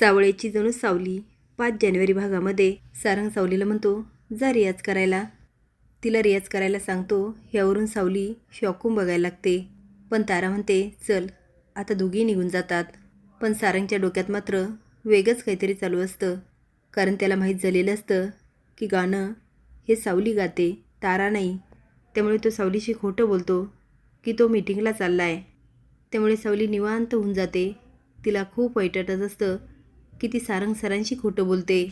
सावळेची जणू सावली 5 जानेवारी भागामध्ये सारंग सावलीला म्हणतो, जा रियाज करायला. तिला रियाज करायला सांगतो. यावरून सावली शॉकून बघायला लागते. पण तारा म्हणते, चल. आता दोघी निघून जातात. पण सारंगच्या डोक्यात मात्र वेगळंच काहीतरी चालू असतं. कारण त्याला माहीत झालेलं असतं की गाणं हे सावली गाते, तारा नाही. त्यामुळे तो सावलीशी खोटं बोलतो की तो मीटिंगला चालला आहे. त्यामुळे सावली निवांत होऊन जाते. तिला खूप वाईटच असतं की ती सारंग सरांशी खोटं बोलते.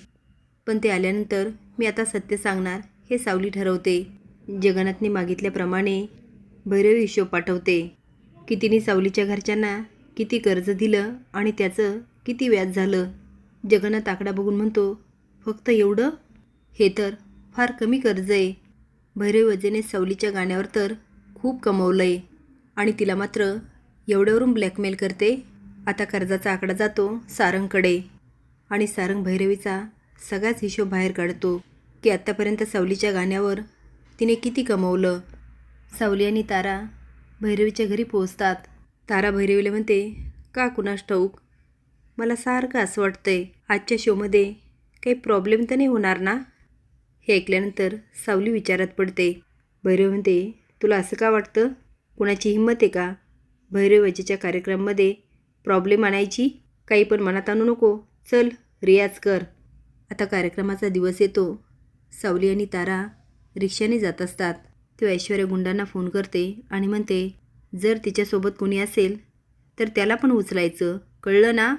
पण ते आल्यानंतर मी आता सत्य सांगणार हे सावली ठरवते. जगन्नाथने मागितल्याप्रमाणे भैरवी हिशोब पाठवते की तिने सावलीच्या घरच्यांना किती कर्ज दिलं आणि त्याचं किती व्याज झालं. जगन्नाथ आकडा बघून म्हणतो, फक्त एवढं? हे तर फार कमी कर्ज आहे. भैरवी वजेने सावलीच्या गाण्यावर तर खूप कमवलं आहे आणि तिला मात्र एवढ्यावरून ब्लॅकमेल करते. आता कर्जाचा आकडा जातो सारंगकडे आणि सारंग भैरवीचा सगळाच हिशोब बाहेर काढतो की आत्तापर्यंत सावलीच्या गाण्यावर तिने किती कमवलं. सावली आणि तारा भैरवीच्या घरी पोहोचतात. तारा भैरवीला म्हणते, का कुणास ठाऊक मला सारखं असं वाटतंय आजच्या शोमध्ये काही प्रॉब्लेम तर नाही होणार ना. हे ऐकल्यानंतर सावली विचारात पडते. भैरवी म्हणते, तुला असं का वाटतं? कुणाची हिंमत आहे का भैरवीच्या कार्यक्रमामध्ये प्रॉब्लेम आणायची? काही पण मनात आणू नको. चल रियाज कर. आता कार्यक्रमाचा दिवस येतो. सावली आणि तारा रिक्षाने जात असतात. तेव्हा ऐश्वर्या गुंडांना फोन करते आणि म्हणते, जर तिच्यासोबत कोणी असेल तर त्याला पण उचलायचं, कळलं ना.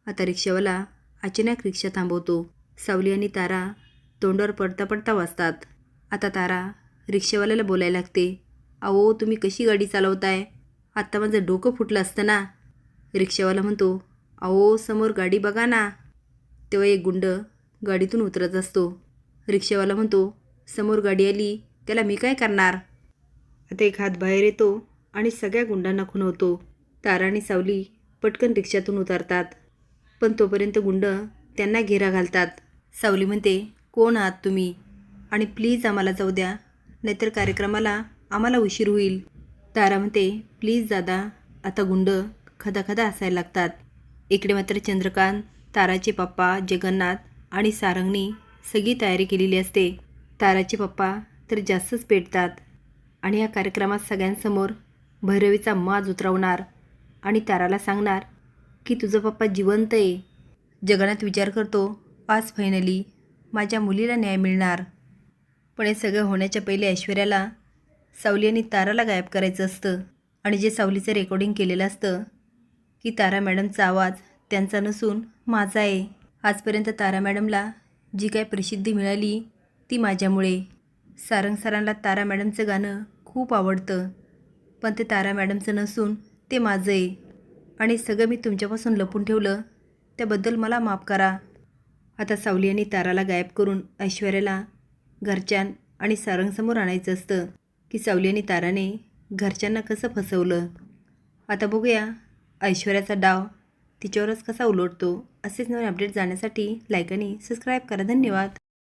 आता रिक्षावाला अचानक रिक्षा थांबवतो. सावली आणि तारा तोंडावर पडता पडता वाचतात. आता तारा रिक्षावाल्याला बोलायला लागते, अहो तुम्ही कशी गाडी चालवताय? आत्ता माझं डोकं फुटलं असतं ना. रिक्षावाला म्हणतो, अहो समोर गाडी बघा ना. तेव्हा एक गुंड गाडीतून उतरत असतो. रिक्षावाला म्हणतो, समोर गाडी आली त्याला मी काय करणार? आता एक हात बाहेर येतो आणि सगळ्या गुंडांना खुणवतो. तारा आणि सावली पटकन रिक्षातून उतरतात. पण तोपर्यंत गुंड त्यांना घेरा घालतात. सावली म्हणते, कोण आहात तुम्ही? आणि प्लीज आम्हाला जाऊ द्या, नाहीतर कार्यक्रमाला आम्हाला उशीर होईल. तारा म्हणते, प्लीज दादा. आता गुंड खदाखदा हसायला लागतात. इकडे मात्र चंद्रकांत, ताराचे पप्पा जगन्नाथ आणि सारंगनी सगळी तयारी केलेली असते. ताराचे पप्पा तर जास्तच पेटतात आणि या कार्यक्रमात सगळ्यांसमोर भैरवीचा माज उतरवणार आणि ताराला सांगणार की तुझा पप्पा जिवंत आहे. जगन्नाथ विचार करतो, आज फायनली माझ्या मुलीला न्याय मिळणार. पण हे सगळं होण्याच्या पहिले ऐश्वर्याला सावली आणि ताराला गायब करायचं असतं. आणि जे सावलीचं रेकॉर्डिंग केलेलं असतं की तारा मॅडमचा आवाज त्यांचा नसून माझा आहे. आजपर्यंत तारा मॅडमला जी काय प्रसिद्धी मिळाली ती माझ्यामुळे. सारंग सरांना तारा मॅडमचं गाणं खूप आवडतं, पण ते तारा मॅडमचं नसून ते माझं आहे. आणि सगळं मी तुमच्यापासून लपून ठेवलं त्याबद्दल मला माफ करा. आता सावली आणि ताराला गायब करून ऐश्वर्याला घरच्यां आणि सारंगसमोर आणायचं असतं की सावली आणि ताराने घरच्यांना कसं फसवलं. आता बघूया ऐश्वर्याचा डाव तिच्यावरच कसा उलटतो. असेच नवीन अपडेट जाण्यासाठी लाईक आणि सबस्क्राईब करा. धन्यवाद.